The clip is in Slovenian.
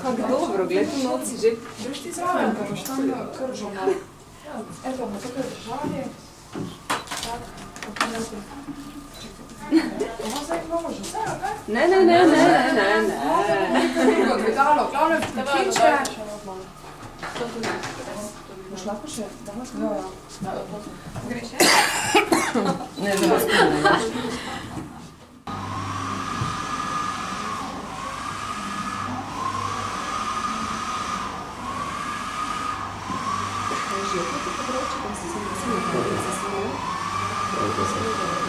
Kako dobro, gled v noci že. Greš ti zraven, pa boš tam kržo malo. Eto, bomo tukaj držali. Tak, tako nekaj. Ovo zdaj imamo že vse, ali ne? Ne. Nekaj dvigalo, glavno je vključe. Boš lahko še danes? Ja. Greš še? Ne, za vas ne. Že je to področje, da se sem